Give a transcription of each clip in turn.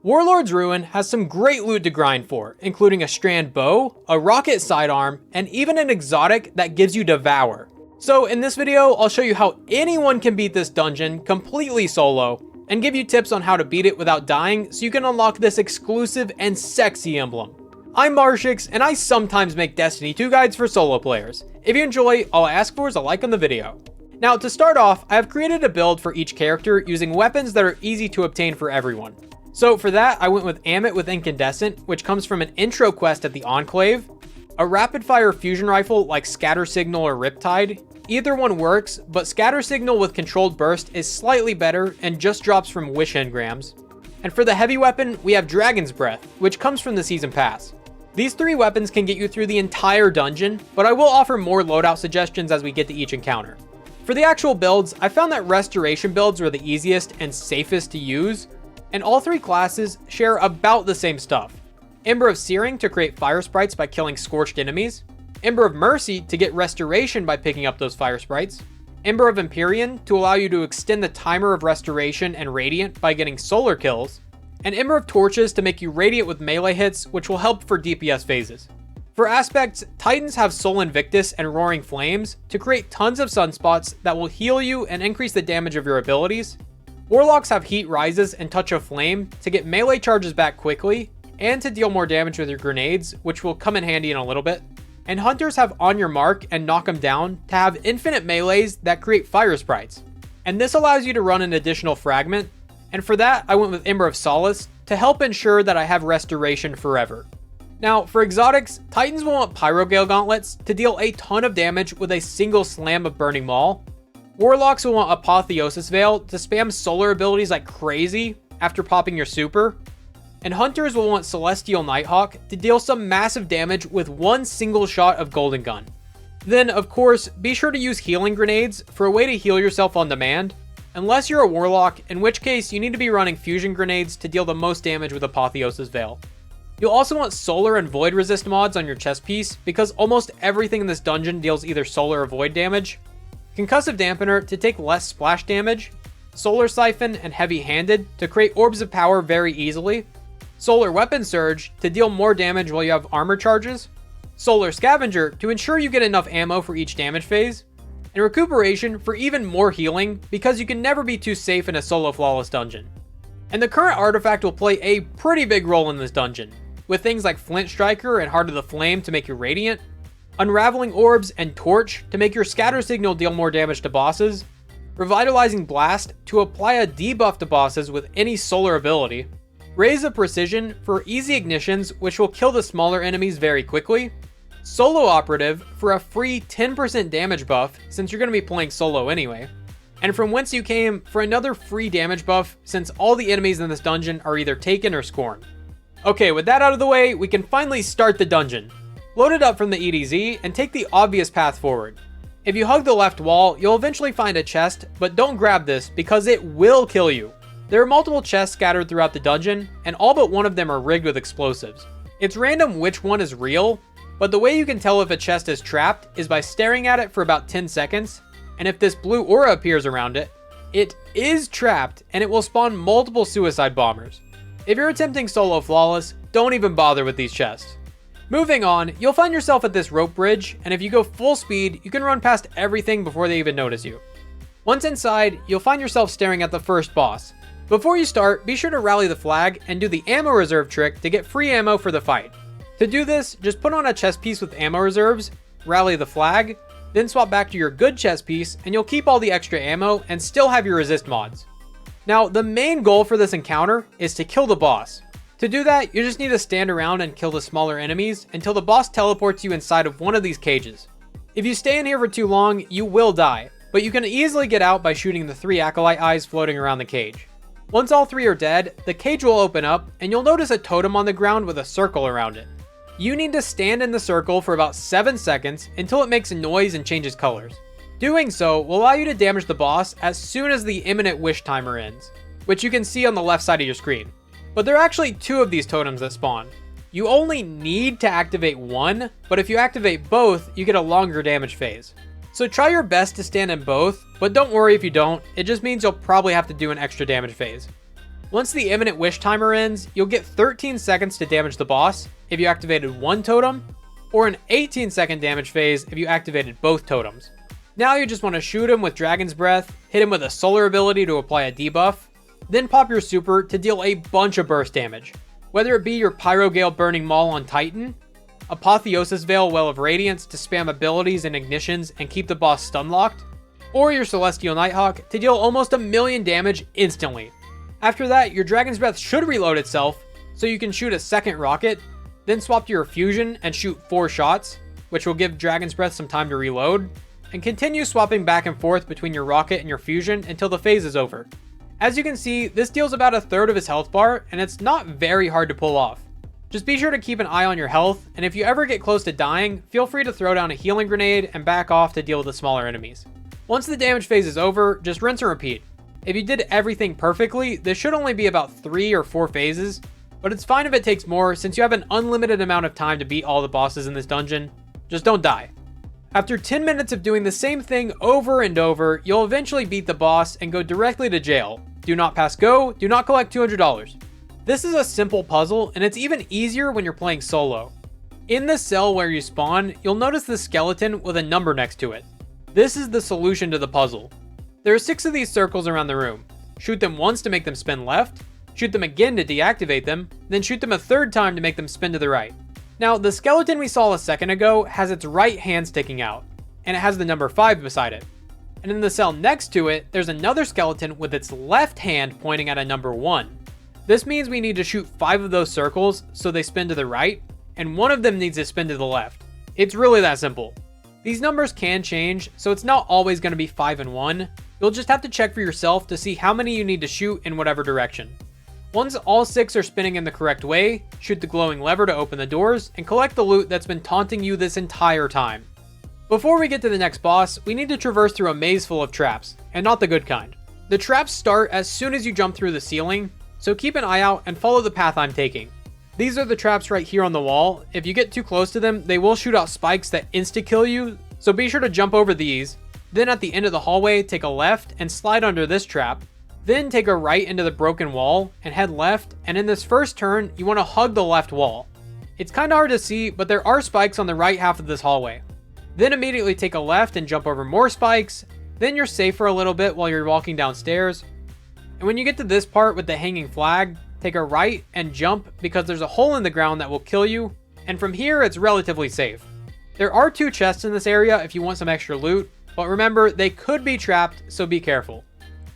Warlord's Ruin has some great loot to grind for, including a strand bow, a rocket sidearm, and even an exotic that gives you devour. So in this video, I'll show you how anyone can beat this dungeon completely solo, and give you tips on how to beat it without dying so you can unlock this exclusive and sexy emblem. I'm Marshix, and I sometimes make Destiny 2 guides for solo players. If you enjoy, all I ask for is a like on the video. Now to start off, I have created a build for each character using weapons that are easy to obtain for everyone. So for that, I went with Amit with Incandescent, which comes from an intro quest at the Enclave, a rapid fire fusion rifle like Scatter Signal or Riptide. Either one works, but Scatter Signal with controlled burst is slightly better and just drops from wish engrams. And for the heavy weapon, we have Dragon's Breath, which comes from the Season Pass. These three weapons can get you through the entire dungeon, but I will offer more loadout suggestions as we get to each encounter. For the actual builds, I found that Restoration builds were the easiest and safest to use, and all three classes share about the same stuff. Ember of Searing to create fire sprites by killing scorched enemies, Ember of Mercy to get restoration by picking up those fire sprites, Ember of Empyrean to allow you to extend the timer of restoration and radiant by getting solar kills, and Ember of Torches to make you radiant with melee hits, which will help for DPS phases. For aspects, Titans have Sol Invictus and Roaring Flames to create tons of sunspots that will heal you and increase the damage of your abilities. Warlocks have Heat Rises and Touch of Flame to get melee charges back quickly, and to deal more damage with your grenades, which will come in handy in a little bit. And Hunters have On Your Mark and Knock 'em Down to have infinite melees that create fire sprites. And this allows you to run an additional fragment, and for that I went with Ember of Solace to help ensure that I have restoration forever. Now for exotics, Titans will want Pyrogale Gauntlets to deal a ton of damage with a single slam of Burning Maul. Warlocks will want Apotheosis Veil to spam solar abilities like crazy after popping your super. And Hunters will want Celestial Nighthawk to deal some massive damage with one single shot of Golden Gun. Then, of course, be sure to use healing grenades for a way to heal yourself on demand, unless you're a Warlock, in which case you need to be running fusion grenades to deal the most damage with Apotheosis Veil. You'll also want Solar and Void Resist mods on your chest piece because almost everything in this dungeon deals either solar or void damage. Concussive Dampener to take less splash damage, Solar Siphon and Heavy Handed to create orbs of power very easily, Solar Weapon Surge to deal more damage while you have armor charges, Solar Scavenger to ensure you get enough ammo for each damage phase, and Recuperation for even more healing because you can never be too safe in a solo flawless dungeon. And the current artifact will play a pretty big role in this dungeon, with things like Flint Striker and Heart of the Flame to make you radiant, Unraveling Orbs and Torch to make your Scatter Signal deal more damage to bosses, Revitalizing Blast to apply a debuff to bosses with any solar ability, Raise of Precision for easy ignitions which will kill the smaller enemies very quickly, Solo Operative for a free 10% damage buff since you're going to be playing solo anyway, and From Whence You Came for another free damage buff since all the enemies in this dungeon are either taken or scorned. Okay, with that out of the way, we can finally start the dungeon. Load it up from the EDZ and take the obvious path forward. If you hug the left wall, you'll eventually find a chest, but don't grab this because it will kill you. There are multiple chests scattered throughout the dungeon, and all but one of them are rigged with explosives. It's random which one is real, but the way you can tell if a chest is trapped is by staring at it for about 10 seconds, and if this blue aura appears around it, it is trapped and it will spawn multiple suicide bombers. If you're attempting solo flawless, don't even bother with these chests. Moving on, you'll find yourself at this rope bridge, and if you go full speed, you can run past everything before they even notice you. Once inside, you'll find yourself staring at the first boss. Before you start, be sure to rally the flag and do the ammo reserve trick to get free ammo for the fight. To do this, just put on a chest piece with ammo reserves, rally the flag, then swap back to your good chest piece, and you'll keep all the extra ammo and still have your resist mods. Now, the main goal for this encounter is to kill the boss. To do that, you just need to stand around and kill the smaller enemies until the boss teleports you inside of one of these cages. If you stay in here for too long, you will die, but you can easily get out by shooting the 3 Acolyte eyes floating around the cage. Once all 3 are dead, the cage will open up and you'll notice a totem on the ground with a circle around it. You need to stand in the circle for about 7 seconds until it makes a noise and changes colors. Doing so will allow you to damage the boss as soon as the imminent wish timer ends, which you can see on the left side of your screen. But there are actually 2 of these totems that spawn. You only need to activate one, but if you activate both, you get a longer damage phase. So try your best to stand in both, but don't worry if you don't, it just means you'll probably have to do an extra damage phase. Once the imminent wish timer ends, you'll get 13 seconds to damage the boss if you activated one totem, or an 18-second damage phase if you activated both totems. Now you just want to shoot him with Dragon's Breath, hit him with a solar ability to apply a debuff, then pop your super to deal a bunch of burst damage. Whether it be your Pyrogale Burning Maul on Titan, Apotheosis Veil Well of Radiance to spam abilities and ignitions and keep the boss stun locked, or your Celestial Nighthawk to deal almost 1,000,000 damage instantly. After that, your Dragon's Breath should reload itself, so you can shoot a second rocket, then swap to your Fusion and shoot 4 shots, which will give Dragon's Breath some time to reload, and continue swapping back and forth between your rocket and your Fusion until the phase is over. As you can see, this deals about 1/3 of his health bar, and it's not very hard to pull off. Just be sure to keep an eye on your health, and if you ever get close to dying, feel free to throw down a healing grenade and back off to deal with the smaller enemies. Once the damage phase is over, just rinse and repeat. If you did everything perfectly, this should only be about 3 or 4 phases, but it's fine if it takes more since you have an unlimited amount of time to beat all the bosses in this dungeon. Just don't die. After 10 minutes of doing the same thing over and over, you'll eventually beat the boss and go directly to jail. Do not pass go, do not collect $200. This is a simple puzzle, and it's even easier when you're playing solo. In the cell where you spawn, you'll notice the skeleton with a number next to it. This is the solution to the puzzle. There are 6 of these circles around the room. Shoot them once to make them spin left, shoot them again to deactivate them, then shoot them a 3rd time to make them spin to the right. Now, the skeleton we saw a second ago has its right hand sticking out, and it has the number 5 beside it. And in the cell next to it, there's another skeleton with its left hand pointing at a number 1. This means we need to shoot 5 of those circles so they spin to the right, and one of them needs to spin to the left. It's really that simple. These numbers can change, so it's not always going to be 5 and 1. You'll just have to check for yourself to see how many you need to shoot in whatever direction. Once all 6 are spinning in the correct way, shoot the glowing lever to open the doors, and collect the loot that's been taunting you this entire time. Before we get to the next boss, we need to traverse through a maze full of traps, and not the good kind. The traps start as soon as you jump through the ceiling, so keep an eye out and follow the path I'm taking. These are the traps right here on the wall. If you get too close to them, they will shoot out spikes that insta-kill you, so be sure to jump over these. Then at the end of the hallway, take a left and slide under this trap. Then take a right into the broken wall and head left, and in this first turn, you want to hug the left wall. It's kind of hard to see, but there are spikes on the right half of this hallway. Then immediately take a left and jump over more spikes. Then you're safe for a little bit while you're walking downstairs. And when you get to this part with the hanging flag, take a right and jump because there's a hole in the ground that will kill you. And from here, it's relatively safe. There are 2 chests in this area if you want some extra loot, but remember, they could be trapped, so be careful.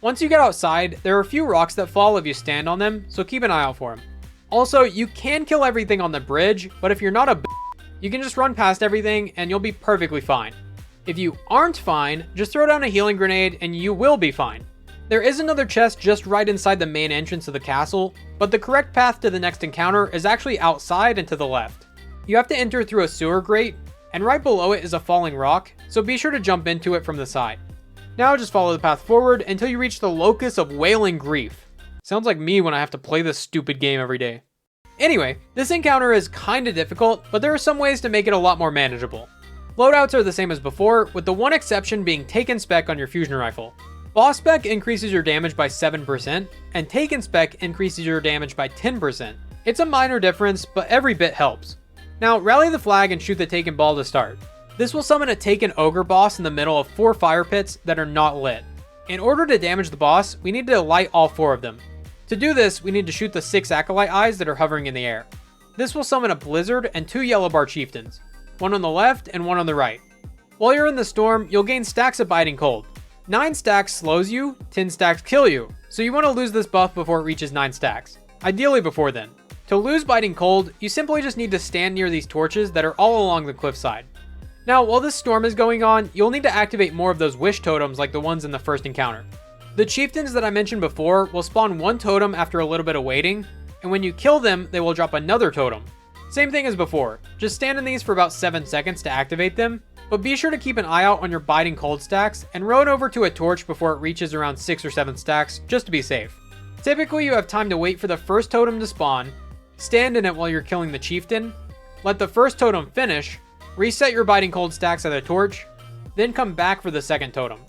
Once you get outside, there are a few rocks that fall if you stand on them, so keep an eye out for them. Also, you can kill everything on the bridge, but if you're not a you can just run past everything and you'll be perfectly fine. If you aren't fine, just throw down a healing grenade and you will be fine. There is another chest just right inside the main entrance of the castle, but the correct path to the next encounter is actually outside and to the left. You have to enter through a sewer grate, and right below it is a falling rock, so be sure to jump into it from the side. Now just follow the path forward until you reach the Locus of Wailing Grief. Sounds like me when I have to play this stupid game every day. Anyway, this encounter is kinda difficult, but there are some ways to make it a lot more manageable. Loadouts are the same as before, with the one exception being Taken Spec on your fusion rifle. Boss Spec increases your damage by 7%, and Taken Spec increases your damage by 10%. It's a minor difference, but every bit helps. Now, rally the flag and shoot the Taken Ball to start. This will summon a Taken Ogre boss in the middle of 4 fire pits that are not lit. In order to damage the boss, we need to light all 4 of them. To do this, we need to shoot the 6 Acolyte eyes that are hovering in the air. This will summon a Blizzard and 2 Yellow Bar Chieftains, one on the left and one on the right. While you're in the storm, you'll gain stacks of Biting Cold. 9 stacks slows you, 10 stacks kill you, so you want to lose this buff before it reaches 9 stacks, ideally before then. To lose Biting Cold, you simply just need to stand near these torches that are all along the cliffside. Now, while this storm is going on, you'll need to activate more of those wish totems like the ones in the first encounter. The chieftains that I mentioned before will spawn 1 totem after a little bit of waiting, and when you kill them, they will drop another totem. Same thing as before, just stand in these for about 7 seconds to activate them, but be sure to keep an eye out on your Biting Cold stacks and run over to a torch before it reaches around 6 or 7 stacks, just to be safe. Typically, you have time to wait for the first totem to spawn, stand in it while you're killing the chieftain, let the first totem finish, reset your Biting Cold stacks at a torch, then come back for the second totem.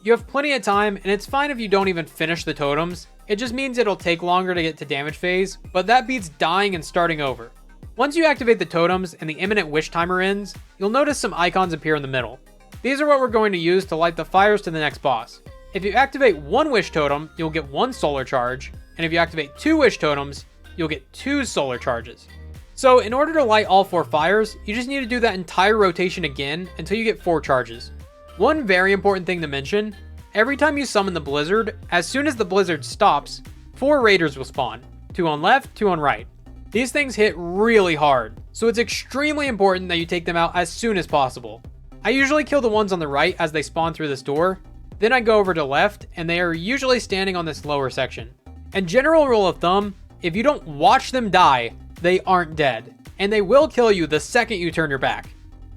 You have plenty of time, and it's fine if you don't even finish the totems. It just means it'll take longer to get to damage phase, but that beats dying and starting over. Once you activate the totems and the imminent wish timer ends, you'll notice some icons appear in the middle. These are what we're going to use to light the fires to the next boss. If you activate one wish totem, you'll get 1 solar charge, and if you activate 2 wish totems, you'll get 2 solar charges. So in order to light all 4 fires, you just need to do that entire rotation again until you get 4 charges. One very important thing to mention, every time you summon the blizzard, as soon as the blizzard stops, 4 raiders will spawn, 2 on left, 2 on right. These things hit really hard, so it's extremely important that you take them out as soon as possible. I usually kill the ones on the right as they spawn through this door, then I go over to left and they are usually standing on this lower section. And general rule of thumb, if you don't watch them die, they aren't dead, and they will kill you the second you turn your back.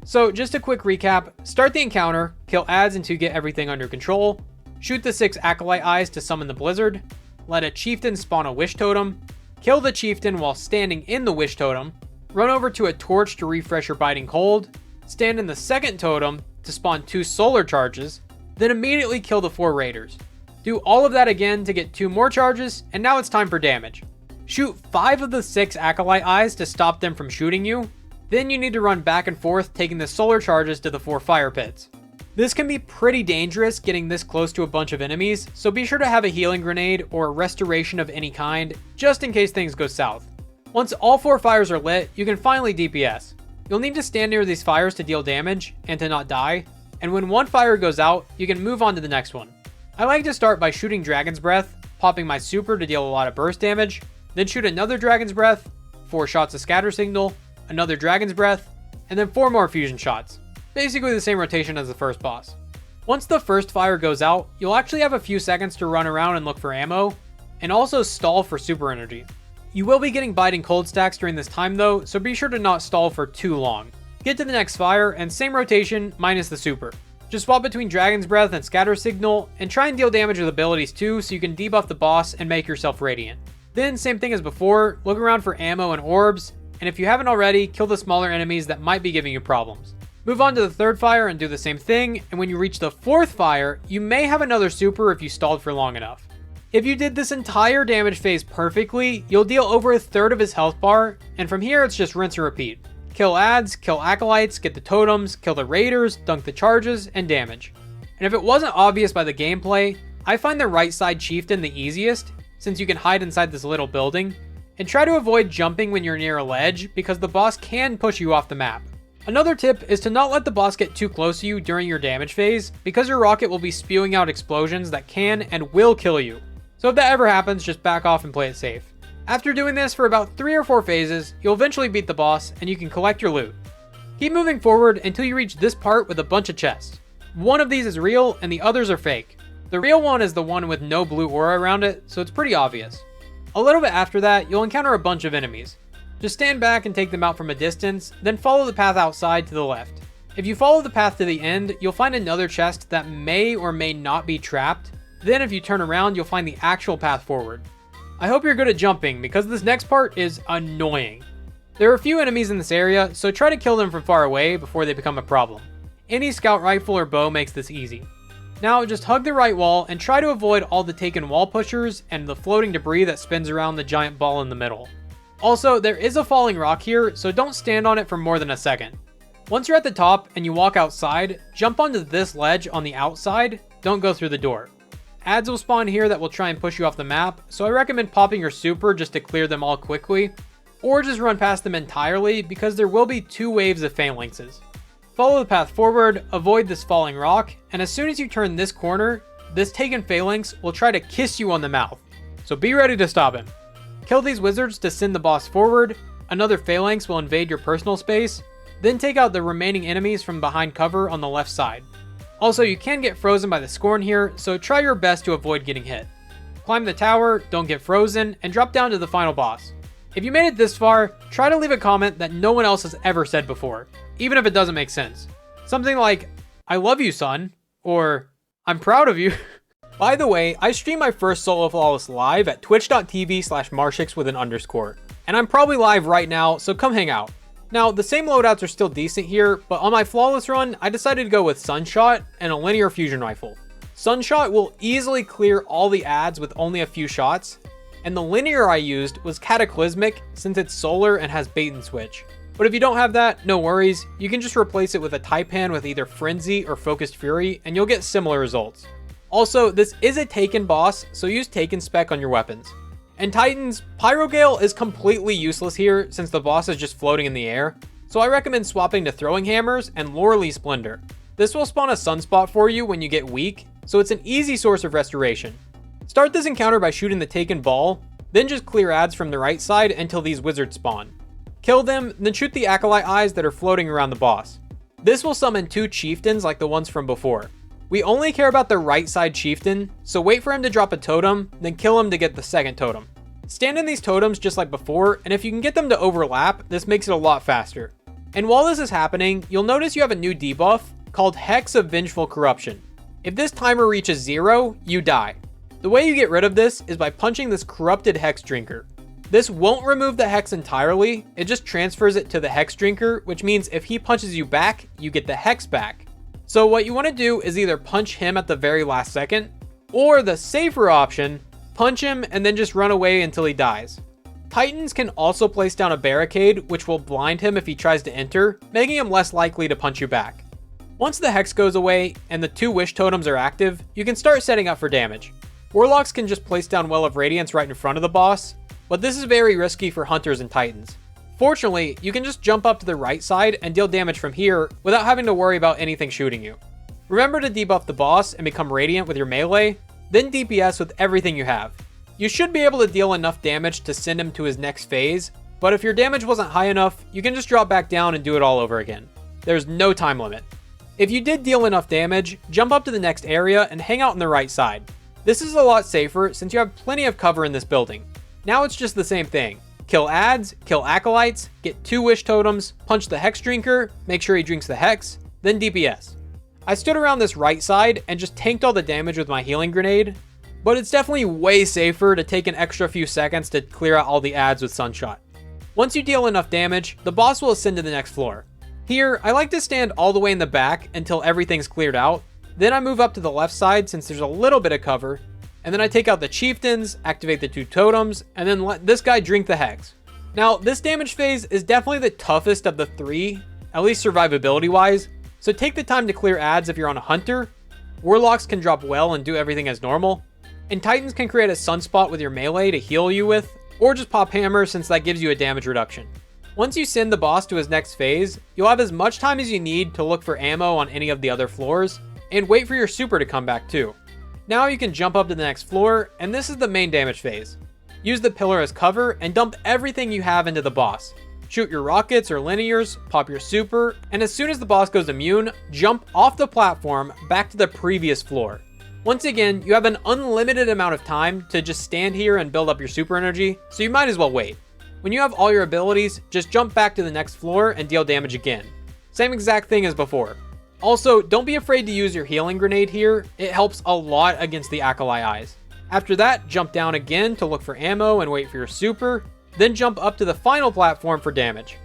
So just a quick recap, start the encounter, kill ads until you get everything under control, shoot the 6 acolyte eyes to summon the blizzard, let a chieftain spawn a wish totem, kill the chieftain while standing in the wish totem, run over to a torch to refresh your biting cold, stand in the second totem to spawn 2 solar charges, then immediately kill the 4 raiders. Do all of that again to get 2 more charges, and now it's time for damage. Shoot 5 of the 6 acolyte eyes to stop them from shooting you, then you need to run back and forth taking the solar charges to the 4 fire pits. This can be pretty dangerous getting this close to a bunch of enemies, so be sure to have a healing grenade or a restoration of any kind, just in case things go south. Once all 4 fires are lit, you can finally DPS. You'll need to stand near these fires to deal damage and to not die, and when one fire goes out, you can move on to the next one. I like to start by shooting Dragon's Breath, popping my super to deal a lot of burst damage, then shoot another Dragon's Breath, 4 shots of Scatter Signal, another Dragon's Breath, and then 4 more fusion shots. Basically the same rotation as the first boss. Once the first fire goes out, you'll actually have a few seconds to run around and look for ammo, and also stall for super energy. You will be getting biting cold stacks during this time though, so be sure to not stall for too long. Get to the next fire, and same rotation minus the super. Just swap between Dragon's Breath and Scatter Signal, and try and deal damage with abilities too so you can debuff the boss and make yourself radiant. Then same thing as before, look around for ammo and orbs, and if you haven't already, kill the smaller enemies that might be giving you problems. Move on to the third fire and do the same thing, and when you reach the 4th fire, you may have another super if you stalled for long enough. If you did this entire damage phase perfectly, you'll deal over 1/3 of his health bar, and from here it's just rinse and repeat. Kill ads, kill acolytes, get the totems, kill the raiders, dunk the charges, and damage. And if it wasn't obvious by the gameplay, I find the right side chieftain the easiest, since you can hide inside this little building, and try to avoid jumping when you're near a ledge because the boss can push you off the map. Another tip is to not let the boss get too close to you during your damage phase, because your rocket will be spewing out explosions that can and will kill you. So if that ever happens, just back off and play it safe. After doing this for about 3 or 4 phases, you'll eventually beat the boss and you can collect your loot. Keep moving forward until you reach this part with a bunch of chests. One of these is real and the others are fake. The real one is the one with no blue aura around it, so it's pretty obvious. A little bit after that, you'll encounter a bunch of enemies. Just stand back and take them out from a distance, then follow the path outside to the left. If you follow the path to the end, you'll find another chest that may or may not be trapped. Then if you turn around, you'll find the actual path forward. I hope you're good at jumping, because this next part is annoying. There are a few enemies in this area, so try to kill them from far away before they become a problem. Any scout rifle or bow makes this easy. Now just hug the right wall and try to avoid all the taken wall pushers and the floating debris that spins around the giant ball in the middle. Also, there is a falling rock here, so don't stand on it for more than a second. Once you're at the top and you walk outside, jump onto this ledge on the outside, don't go through the door. Ads will spawn here that will try and push you off the map, so I recommend popping your super just to clear them all quickly, or just run past them entirely because there will be 2 waves of phalanxes. Follow the path forward, avoid this falling rock, and as soon as you turn this corner, this taken phalanx will try to kiss you on the mouth, so be ready to stop him. Kill these wizards to send the boss forward, another phalanx will invade your personal space, then take out the remaining enemies from behind cover on the left side. Also, you can get frozen by the scorn here, so try your best to avoid getting hit. Climb the tower, don't get frozen, and drop down to the final boss. If you made it this far, try to leave a comment that no one else has ever said before, even if it doesn't make sense. Something like, "I love you, son," or "I'm proud of you." By the way, I stream my first Solo Flawless live at twitch.tv/Marshix with an underscore, and I'm probably live right now, so come hang out. Now, the same loadouts are still decent here, but on my Flawless run, I decided to go with Sunshot and a linear fusion rifle. Sunshot will easily clear all the adds with only a few shots, and the linear I used was Cataclysmic since it's solar and has bait and switch. But if you don't have that, no worries, you can just replace it with a Taipan with either Frenzy or Focused Fury and you'll get similar results. Also, this is a Taken boss, so use Taken spec on your weapons. And Titans, Pyrogale is completely useless here since the boss is just floating in the air, so I recommend swapping to Throwing Hammers and Loreley Splendor. This will spawn a sunspot for you when you get weak, so it's an easy source of restoration. Start this encounter by shooting the Taken ball, then just clear adds from the right side until these wizards spawn. Kill them, then shoot the Acolyte eyes that are floating around the boss. This will summon 2 chieftains like the ones from before. We only care about the right side chieftain, so wait for him to drop a totem, then kill him to get the second totem. Stand in these totems just like before, and if you can get them to overlap, this makes it a lot faster. And while this is happening, you'll notice you have a new debuff called Hex of Vengeful Corruption. If this timer reaches 0, you die. The way you get rid of this is by punching this corrupted Hex Drinker. This won't remove the Hex entirely, it just transfers it to the Hex Drinker, which means if he punches you back, you get the Hex back. So what you want to do is either punch him at the very last second, or the safer option, punch him and then just run away until he dies. Titans can also place down a barricade, which will blind him if he tries to enter, making him less likely to punch you back. Once the Hex goes away and the 2 wish totems are active, you can start setting up for damage. Warlocks can just place down Well of Radiance right in front of the boss, but this is very risky for Hunters and Titans. Fortunately, you can just jump up to the right side and deal damage from here without having to worry about anything shooting you. Remember to debuff the boss and become Radiant with your melee, then DPS with everything you have. You should be able to deal enough damage to send him to his next phase, but if your damage wasn't high enough, you can just drop back down and do it all over again. There's no time limit. If you did deal enough damage, jump up to the next area and hang out on the right side. This is a lot safer since you have plenty of cover in this building. Now it's just the same thing. Kill adds, kill acolytes, get 2 wish totems, punch the Hex Drinker, make sure he drinks the Hex, then DPS. I stood around this right side and just tanked all the damage with my healing grenade, but it's definitely way safer to take an extra few seconds to clear out all the adds with Sunshot. Once you deal enough damage, the boss will ascend to the next floor. Here, I like to stand all the way in the back until everything's cleared out, then I move up to the left side since there's a little bit of cover, and then I take out the chieftains, activate the 2 totems, and then let this guy drink the Hex. Now, this damage phase is definitely the toughest of the 3, at least survivability wise, so take the time to clear adds if you're on a hunter. Warlocks can drop well and do everything as normal, and Titans can create a sunspot with your melee to heal you with, or just pop hammer since that gives you a damage reduction. Once you send the boss to his next phase, you'll have as much time as you need to look for ammo on any of the other floors, and wait for your super to come back too. Now you can jump up to the next floor, and this is the main damage phase. Use the pillar as cover and dump everything you have into the boss. Shoot your rockets or linears, pop your super, and as soon as the boss goes immune, jump off the platform back to the previous floor. Once again, you have an unlimited amount of time to just stand here and build up your super energy, so you might as well wait. When you have all your abilities, just jump back to the next floor and deal damage again. Same exact thing as before. Also, don't be afraid to use your healing grenade here, it helps a lot against the Acolyte eyes. After that, jump down again to look for ammo and wait for your super, then jump up to the final platform for damage.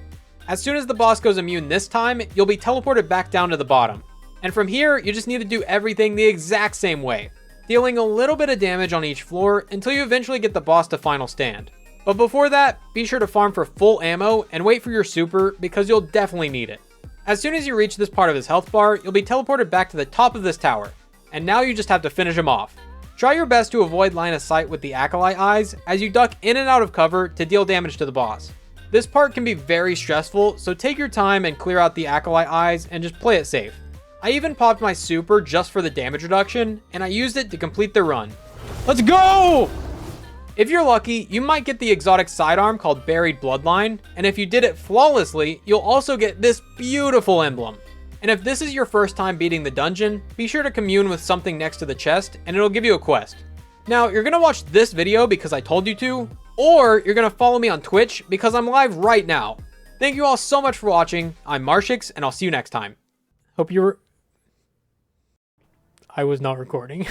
As soon as the boss goes immune this time, you'll be teleported back down to the bottom. And from here, you just need to do everything the exact same way, dealing a little bit of damage on each floor until you eventually get the boss to final stand. But before that, be sure to farm for full ammo and wait for your super because you'll definitely need it. As soon as you reach this part of his health bar, you'll be teleported back to the top of this tower, and now you just have to finish him off. Try your best to avoid line of sight with the Acolyte eyes as you duck in and out of cover to deal damage to the boss. This part can be very stressful, so take your time and clear out the Acolyte eyes and just play it safe. I even popped my super just for the damage reduction, and I used it to complete the run. Let's go! If you're lucky, you might get the exotic sidearm called Buried Bloodline, and if you did it flawlessly, you'll also get this beautiful emblem. And if this is your first time beating the dungeon, be sure to commune with something next to the chest, and it'll give you a quest. Now, you're gonna watch this video because I told you to, or you're gonna follow me on Twitch because I'm live right now. Thank you all so much for watching. I'm Marshix, and I'll see you next time. Hope you were... I was not recording.